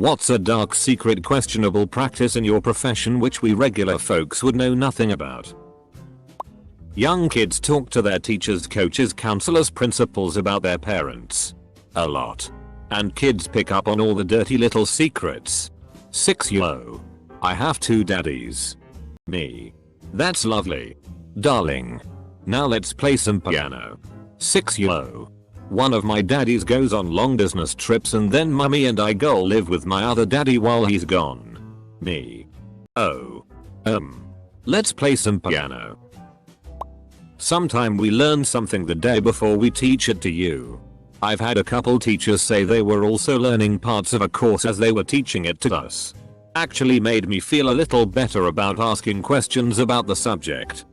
What's a dark secret questionable practice in your profession which we regular folks would know nothing about? Young kids talk to their teachers, coaches, counselors, principals about their parents. A lot. And kids pick up on all the dirty little secrets. 6 Yo. I have 2 daddies. Me. That's lovely. Darling. Now let's play some piano. 6 Yo. One of my daddies goes on long business trips and then mummy and I go live with my other daddy while he's gone. Me. Oh. Let's play some piano. Sometime we learn something the day before we teach it to you. I've had a couple teachers say they were also learning parts of a course as they were teaching it to us. Actually made me feel a little better about asking questions about the subject.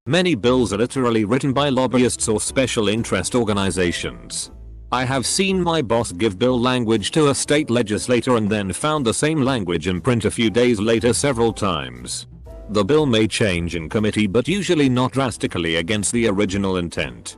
Many bills are literally written by lobbyists or special interest organizations. I have seen my boss give bill language to a state legislator and then found the same language in print a few days later several times. The bill may change in committee but usually not drastically against the original intent.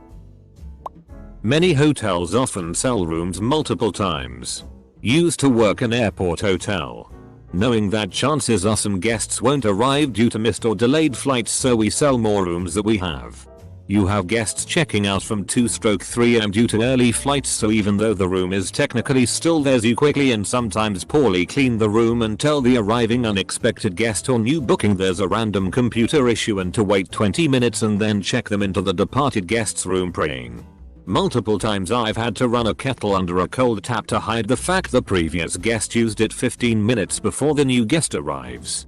Many hotels often sell rooms multiple times. Used to work an airport hotel. Knowing that chances are some guests won't arrive due to missed or delayed flights, so we sell more rooms that we have. You have guests checking out from 2/3 am due to early flights, so even though the room is technically still theirs, you quickly and sometimes poorly clean the room and tell the arriving unexpected guest or new booking there's a random computer issue and to wait 20 minutes and then check them into the departed guest's room praying. Multiple times I've had to run a kettle under a cold tap to hide the fact the previous guest used it 15 minutes before the new guest arrives.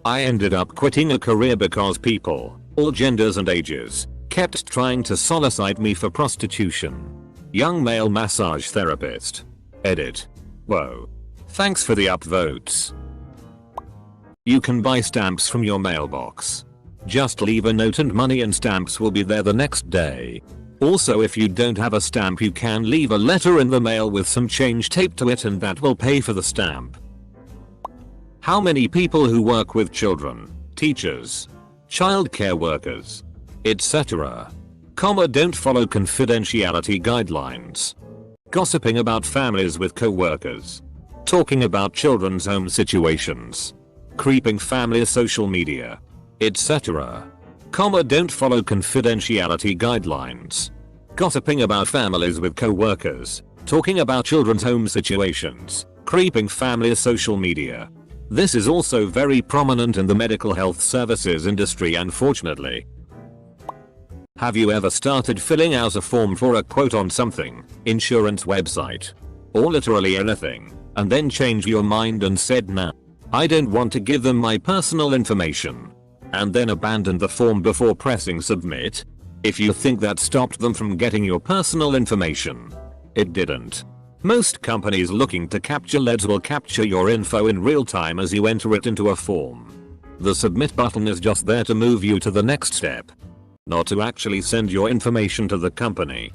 I ended up quitting a career because people, all genders and ages, kept trying to solicite me for prostitution. Young male massage therapist. Edit. Whoa. Thanks for the upvotes. You can buy stamps from your mailbox. Just leave a note and money and stamps will be there the next day. Also, if you don't have a stamp, you can leave a letter in the mail with some change taped to it and that will pay for the stamp. How many people who work with children, teachers, childcare workers, etc., don't follow confidentiality guidelines? Gossiping about families with co-workers. Talking about children's home situations. Creeping family social media, etc., don't follow confidentiality guidelines. Gossiping about families with co-workers. Talking about children's home situations. Creeping family social media. This is also very prominent in the medical health services industry, unfortunately. Have you ever started filling out a form for a quote on something, insurance website, or literally anything, and then changed your mind and said nah, I don't want to give them my personal information, and then abandoned the form before pressing submit? If you think that stopped them from getting your personal information, it didn't. Most companies looking to capture leads will capture your info in real time as you enter it into a form. The submit button is just there to move you to the next step, not to actually send your information to the company.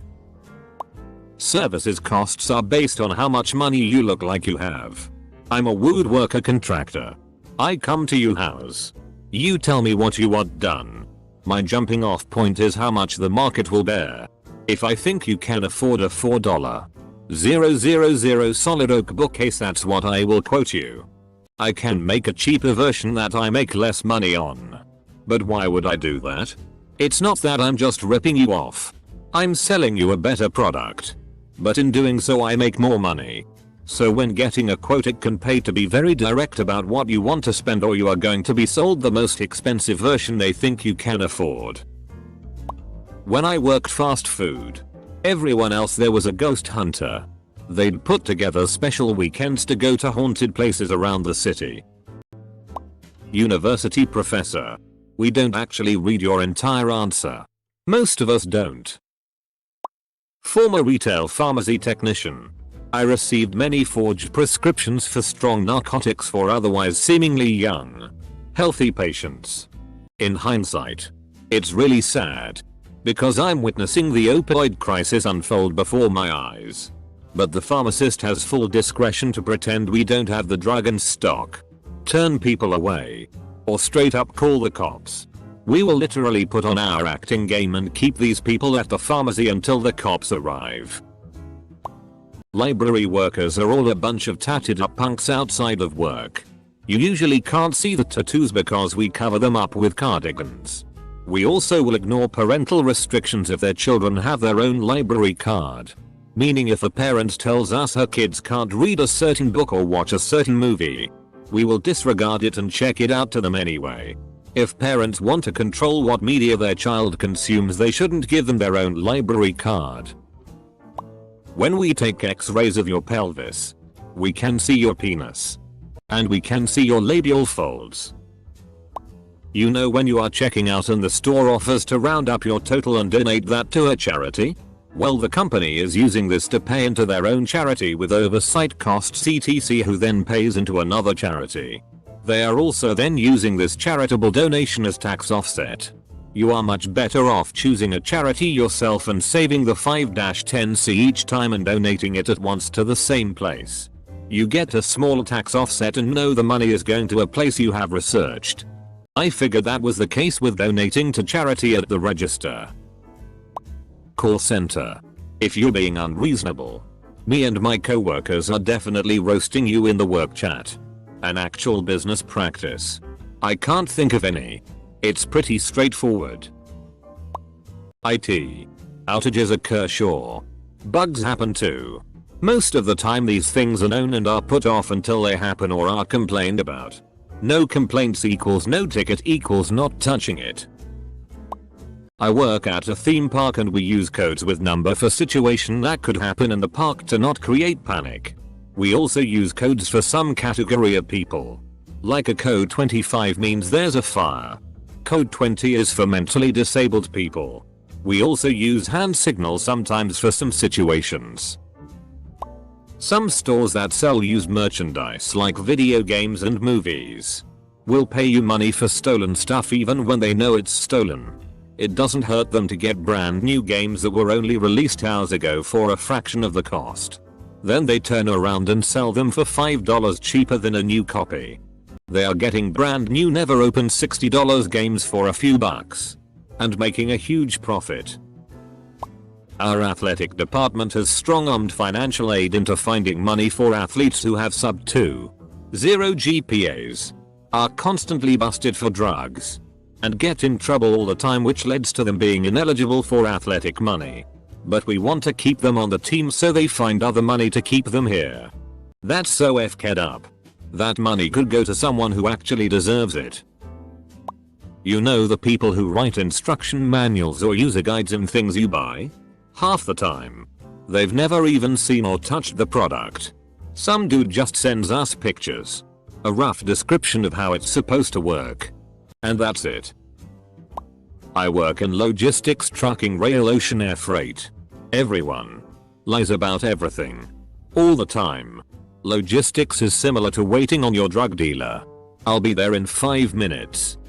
Services costs are based on how much money you look like you have. I'm a woodworker contractor. I come to your house. You tell me what you want done. My jumping off point is how much the market will bear. If I think you can afford a $4,000 solid oak bookcase, that's what I will quote you. I can make a cheaper version that I make less money on. But why would I do that? It's not that I'm just ripping you off. I'm selling you a better product. But in doing so I make more money. So when getting a quote, it can pay to be very direct about what you want to spend, or you are going to be sold the most expensive version they think you can afford. When I worked fast food, everyone else there was a ghost hunter. They'd put together special weekends to go to haunted places around the city. University professor. We don't actually read your entire answer. Most of us don't. Former retail pharmacy technician. I received many forged prescriptions for strong narcotics for otherwise seemingly young, healthy patients. In hindsight, it's really sad, because I'm witnessing the opioid crisis unfold before my eyes. But the pharmacist has full discretion to pretend we don't have the drug in stock, turn people away, or straight up call the cops. We will literally put on our acting game and keep these people at the pharmacy until the cops arrive. Library workers are all a bunch of tatted up punks outside of work. You usually can't see the tattoos because we cover them up with cardigans. We also will ignore parental restrictions if their children have their own library card. Meaning if a parent tells us her kids can't read a certain book or watch a certain movie, we will disregard it and check it out to them anyway. If parents want to control what media their child consumes, they shouldn't give them their own library card. When we take x-rays of your pelvis, we can see your penis. And we can see your labial folds. You know when you are checking out and the store offers to round up your total and donate that to a charity? Well, the company is using this to pay into their own charity with oversight costs etc, who then pays into another charity. They are also then using this charitable donation as tax offset. You are much better off choosing a charity yourself and saving the 5-10c each time and donating it at once to the same place. You get a small tax offset and know the money is going to a place you have researched. I figured that was the case with donating to charity at the register. Call center. If you're being unreasonable, me and my coworkers are definitely roasting you in the work chat. An actual business practice. I can't think of any. It's pretty straightforward. IT. Outages occur, sure. Bugs happen too. Most of the time these things are known and are put off until they happen or are complained about. No complaints equals no ticket equals not touching it. I work at a theme park and we use codes with number for situation that could happen in the park to not create panic. We also use codes for some category of people. Like a code 25 means there's a fire. Code 20 is for mentally disabled people. We also use hand signals sometimes for some situations. Some stores that sell used merchandise like video games and movies will pay you money for stolen stuff even when they know it's stolen. It doesn't hurt them to get brand new games that were only released hours ago for a fraction of the cost. Then they turn around and sell them for $5 cheaper than a new copy. They are getting brand new never opened $60 games for a few bucks. And making a huge profit. Our athletic department has strong-armed financial aid into finding money for athletes who have sub-2.0 GPAs, are constantly busted for drugs, and get in trouble all the time, which leads to them being ineligible for athletic money. But we want to keep them on the team, so they find other money to keep them here. That's so f***ed up. That money could go to someone who actually deserves it. You know the people who write instruction manuals or user guides in things you buy? Half the time, they've never even seen or touched the product. Some dude just sends us pictures, a rough description of how it's supposed to work, and that's it. I work in logistics, trucking, rail, ocean, air freight. Everyone lies about everything all the time. Logistics is similar to waiting on your drug dealer. I'll be there in 5 minutes.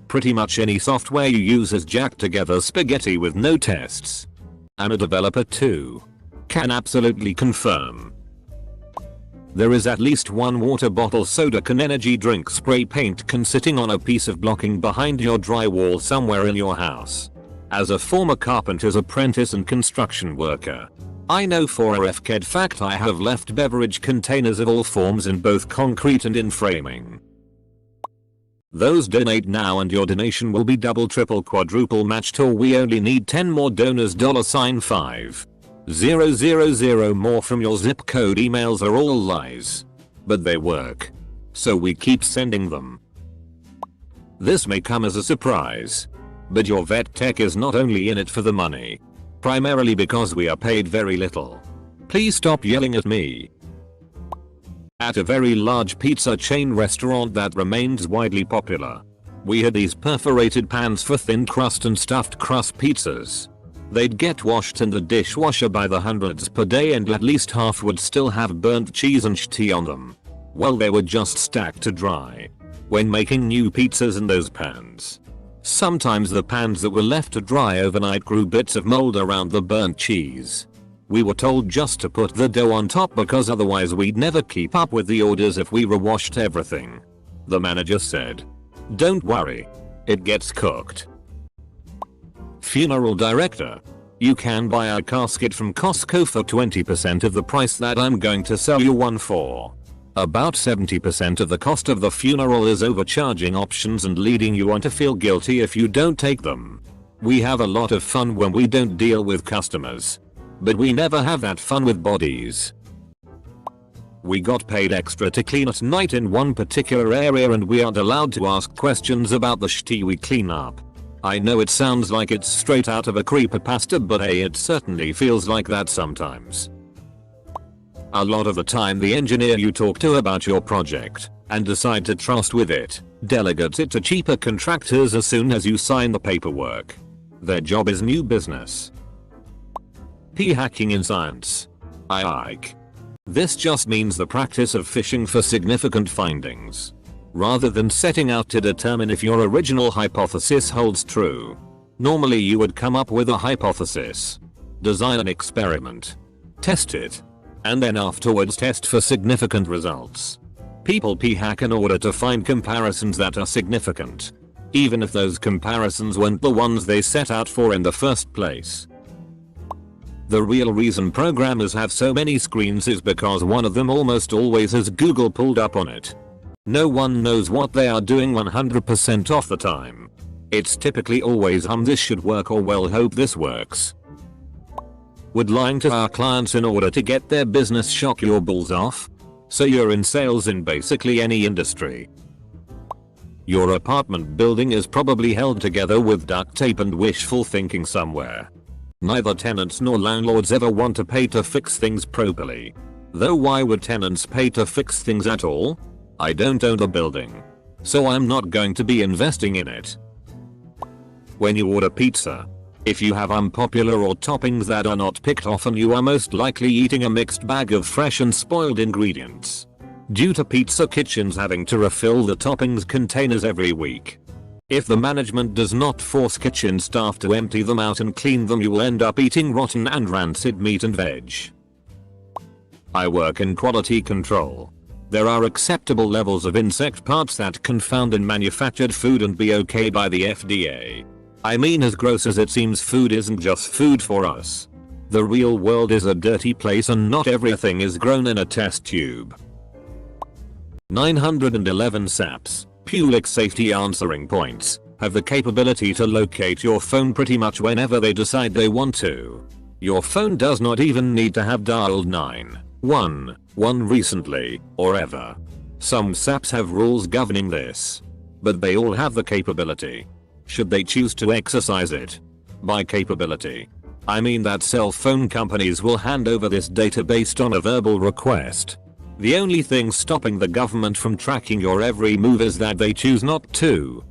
Pretty much any software you use has jacked together spaghetti with no tests. I'm a developer too. Can absolutely confirm. There is at least one water bottle, soda can, energy drink, spray paint can sitting on a piece of blocking behind your drywall somewhere in your house. As a former carpenter's apprentice and construction worker, I know for a f***ed fact I have left beverage containers of all forms in both concrete and in framing. Those donate now and your donation will be double, triple, quadruple matched, or we only need 10 more donors. $5,000 more from your zip code. Emails are all lies. But they work. So we keep sending them. This may come as a surprise, but your vet tech is not only in it for the money. Primarily because we are paid very little. Please stop yelling at me. At a very large pizza chain restaurant that remains widely popular, we had these perforated pans for thin crust and stuffed crust pizzas. They'd get washed in the dishwasher by the hundreds per day, and at least half would still have burnt cheese and shit on them. Well, they were just stacked to dry when making new pizzas in those pans. Sometimes the pans that were left to dry overnight grew bits of mold around the burnt cheese. We were told just to put the dough on top because otherwise we'd never keep up with the orders if we rewashed everything. The manager said, "Don't worry, it gets cooked." Funeral director. You can buy a casket from Costco for 20% of the price that I'm going to sell you one for. About 70% of the cost of the funeral is overcharging options and leading you on to feel guilty if you don't take them. We have a lot of fun when we don't deal with customers. But we never have that fun with bodies. We got paid extra to clean at night in one particular area and we aren't allowed to ask questions about the shit we clean up. I know it sounds like it's straight out of a creepypasta, but hey, it certainly feels like that sometimes. A lot of the time the engineer you talk to about your project and decide to trust with it delegates it to cheaper contractors as soon as you sign the paperwork. Their job is new business. P-hacking in science. Ike. This just means the practice of fishing for significant findings. Rather than setting out to determine if your original hypothesis holds true. Normally you would come up with a hypothesis, design an experiment, test it, and then afterwards test for significant results. People p-hack in order to find comparisons that are significant, even if those comparisons weren't the ones they set out for in the first place. The real reason programmers have so many screens is because one of them almost always has Google pulled up on it. No one knows what they are doing 100% of the time. It's typically always this should work or well hope this works. Would lying to our clients in order to get their business shock your balls off? So you're in sales in basically any industry. Your apartment building is probably held together with duct tape and wishful thinking somewhere. Neither tenants nor landlords ever want to pay to fix things properly. Though why would tenants pay to fix things at all? I don't own the building, so I'm not going to be investing in it. When you order pizza, if you have unpopular or toppings that are not picked often, you are most likely eating a mixed bag of fresh and spoiled ingredients. Due to pizza kitchens having to refill the toppings containers every week. If the management does not force kitchen staff to empty them out and clean them, you will end up eating rotten and rancid meat and veg. I work in quality control. There are acceptable levels of insect parts that can found in manufactured food and be okay by the FDA. I mean, as gross as it seems, food isn't just food for us. The real world is a dirty place and not everything is grown in a test tube. 911 SAPs, public safety answering points, have the capability to locate your phone pretty much whenever they decide they want to. Your phone does not even need to have dialed 911 recently, or ever. Some SAPs have rules governing this. But they all have the capability. Should they choose to exercise it? By capability, I mean that cell phone companies will hand over this data based on a verbal request. The only thing stopping the government from tracking your every move is that they choose not to.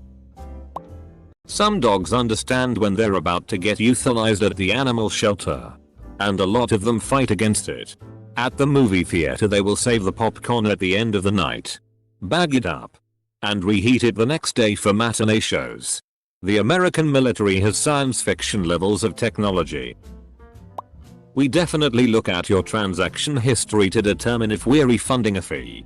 Some dogs understand when they're about to get euthanized at the animal shelter. And a lot of them fight against it. At the movie theater they will save the popcorn at the end of the night, bag it up, and reheat it the next day for matinee shows. The American military has science fiction levels of technology. We definitely look at your transaction history to determine if we're refunding a fee.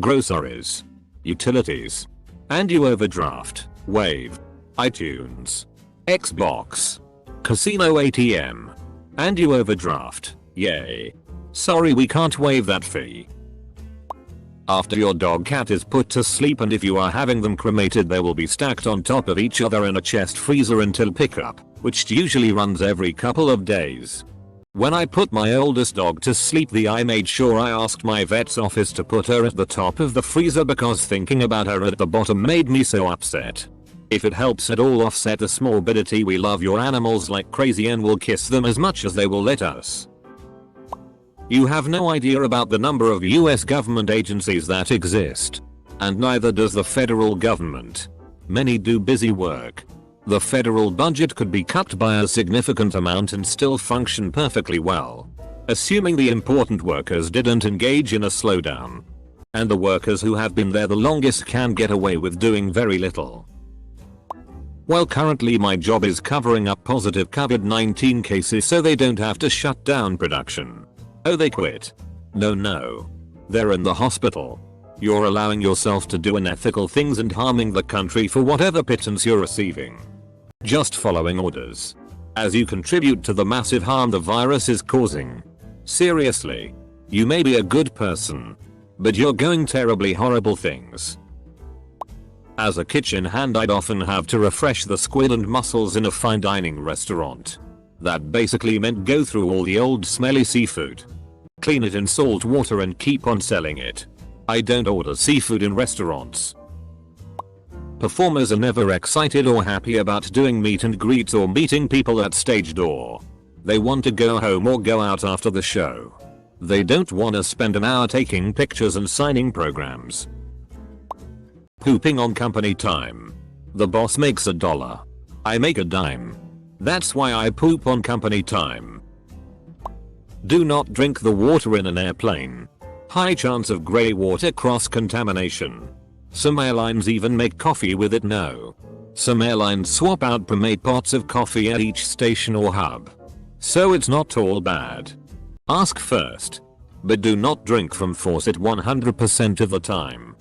Groceries, utilities, and you overdraft, Wave, iTunes, Xbox, casino ATM, and you overdraft, yay. Sorry, we can't waive that fee. After your dog cat is put to sleep and if you are having them cremated, they will be stacked on top of each other in a chest freezer until pickup, which usually runs every couple of days. When I put my oldest dog to sleep, I made sure I asked my vet's office to put her at the top of the freezer because thinking about her at the bottom made me so upset. If it helps at all offset the morbidity, we love your animals like crazy and will kiss them as much as they will let us. You have no idea about the number of US government agencies that exist. And neither does the federal government. Many do busy work. The federal budget could be cut by a significant amount and still function perfectly well. Assuming the important workers didn't engage in a slowdown. And the workers who have been there the longest can get away with doing very little. Well, currently my job is covering up positive COVID-19 cases so they don't have to shut down production. Oh, they quit? No. They're in the hospital. You're allowing yourself to do unethical things and harming the country for whatever pittance you're receiving. Just following orders. as you contribute to the massive harm the virus is causing. Seriously. You may be a good person, but you're going terribly horrible things. As a kitchen hand, I'd often have to refresh the squid and mussels in a fine dining restaurant. That basically meant go through all the old smelly seafood, clean it in salt water and keep on selling it. I don't order seafood in restaurants. Performers are never excited or happy about doing meet and greets or meeting people at stage door. They want to go home or go out after the show. They don't want to spend an hour taking pictures and signing programs. Pooping on company time. The boss makes $1. I make a dime. That's why I poop on company time. Do not drink the water in an airplane. High chance of grey water cross-contamination. Some airlines even make coffee with it. No. Some airlines swap out pre-made pots of coffee at each station or hub. So it's not all bad. Ask first. But do not drink from faucet 100% of the time.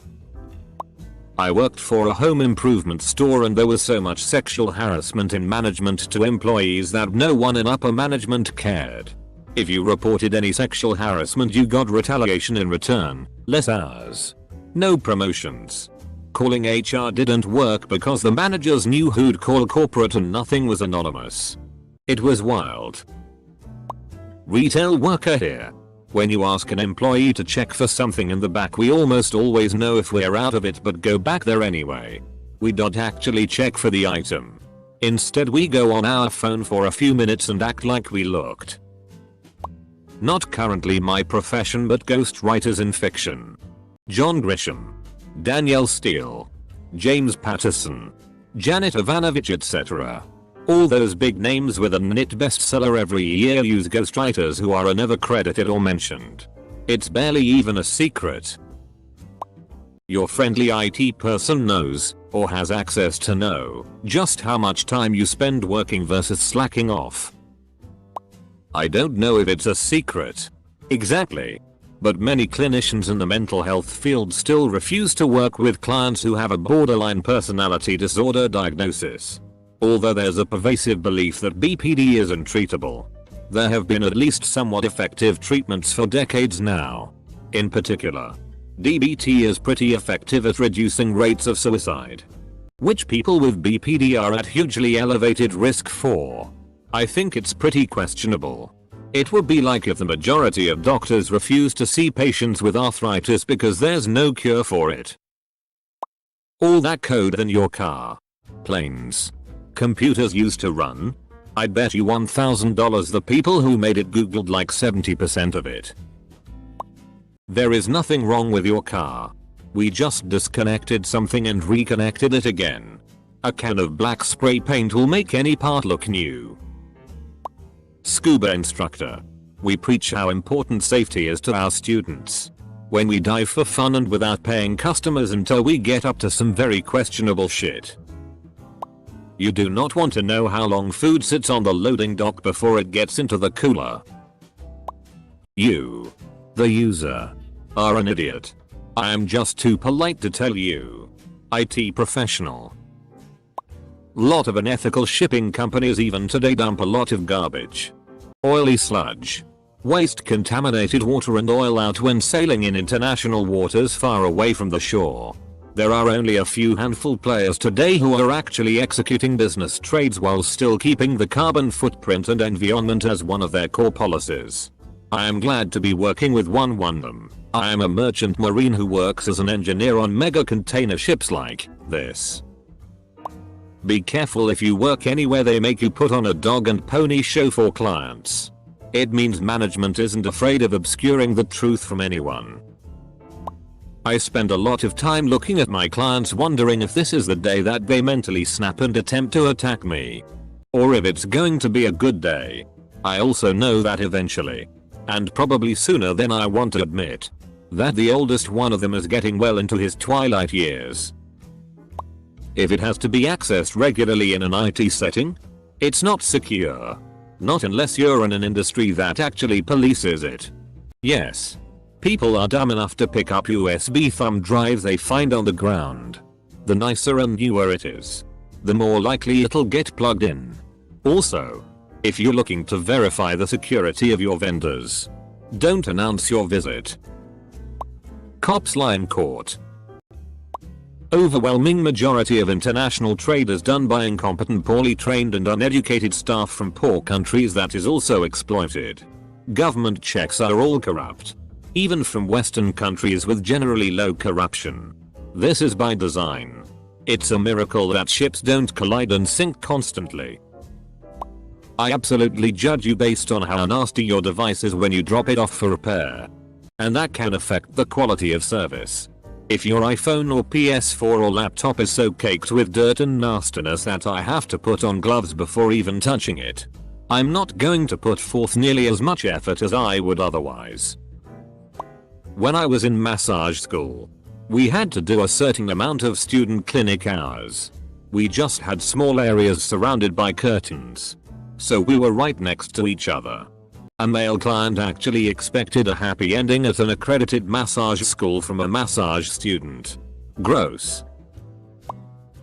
I worked for a home improvement store and there was so much sexual harassment in management to employees that no one in upper management cared. If you reported any sexual harassment, you got retaliation in return, less hours, no promotions. Calling HR didn't work because the managers knew who'd call corporate and nothing was anonymous. It was wild. Retail worker here. When you ask an employee to check for something in the back, we almost always know if we're out of it but go back there anyway. We don't actually check for the item. Instead we go on our phone for a few minutes and act like we looked. Not currently my profession, but ghostwriters in fiction. John Grisham, Danielle Steele, James Patterson, Janet Ivanovich, etc. All those big names with a NIT bestseller every year use ghostwriters who are never credited or mentioned. It's barely even a secret. Your friendly IT person knows, or has access to know, just how much time you spend working versus slacking off. I don't know if it's a secret. Exactly. But many clinicians in the mental health field still refuse to work with clients who have a borderline personality disorder diagnosis. Although there's a pervasive belief that BPD is untreatable. There have been at least somewhat effective treatments for decades now. In particular, DBT is pretty effective at reducing rates of suicide, which people with BPD are at hugely elevated risk for. I think it's pretty questionable. It would be like if the majority of doctors refuse to see patients with arthritis because there's no cure for it. All that code in your car, planes, computers used to run? I'd bet you $1,000 the people who made it googled like 70% of it. There is nothing wrong with your car. We just disconnected something and reconnected it again. A can of black spray paint will make any part look new. Scuba instructor. We preach how important safety is to our students. When we dive for fun and without paying customers until we get up to some very questionable shit. You do not want to know how long food sits on the loading dock before it gets into the cooler. You, the user, are an idiot. I am just too polite to tell you. IT professional. Lot of unethical shipping companies even today dump a lot of garbage, oily sludge, waste, contaminated water and oil out when sailing in international waters far away from the shore. There are only a few handful players today who are actually executing business trades while still keeping the carbon footprint and environment as one of their core policies. I am glad to be working with one of them. I am a merchant marine who works as an engineer on mega container ships like this. Be careful if you work anywhere they make you put on a dog and pony show for clients. It means management isn't afraid of obscuring the truth from anyone. I spend a lot of time looking at my clients wondering if this is the day that they mentally snap and attempt to attack me. Or if it's going to be a good day. I also know that eventually, and probably sooner than I want to admit, that the oldest one of them is getting well into his twilight years. If it has to be accessed regularly in an IT setting, it's not secure. Not unless you're in an industry that actually polices it. Yes. People are dumb enough to pick up USB thumb drives they find on the ground. The nicer and newer it is, the more likely it'll get plugged in. Also, If you're looking to verify the security of your vendors, don't announce your visit. Cops lie in court. Overwhelming majority of international trade is done by incompetent, poorly trained and uneducated staff from poor countries that is also exploited. Government checks are all corrupt. Even from Western countries with generally low corruption. This is by design. It's a miracle that ships don't collide and sink constantly. I absolutely judge you based on how nasty your device is when you drop it off for repair. And that can affect the quality of service. If your iPhone or PS4 or laptop is so caked with dirt and nastiness that I have to put on gloves before even touching it, I'm not going to put forth nearly as much effort as I would otherwise. When I was in massage school, we had to do a certain amount of student clinic hours. We just had small areas surrounded by curtains. So we were right next to each other. A male client actually expected a happy ending at an accredited massage school from a massage student. Gross.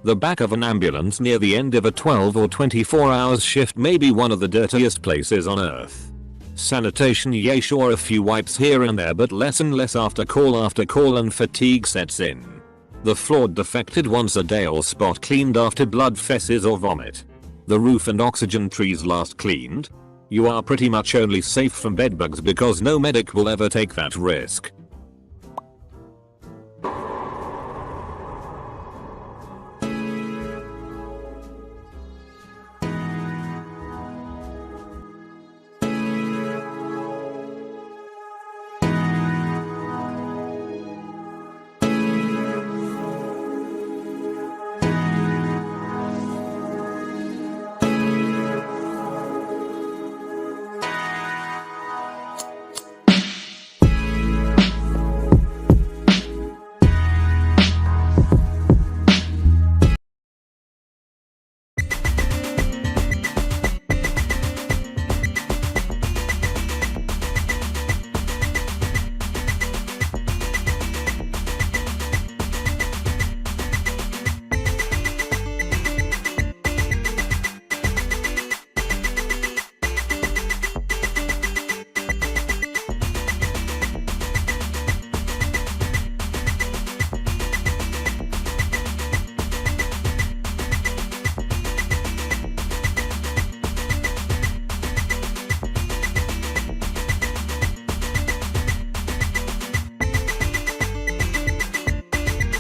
The back of an ambulance near the end of a 12 or 24 hours shift may be one of the dirtiest places on earth. Sanitation, yeah, sure, a few wipes here and there, but less and less after call and fatigue sets in. The flawed defected once a day or spot cleaned after blood, feces or vomit. The roof and oxygen trees last cleaned. You are pretty much only safe from bedbugs because no medic will ever take that risk.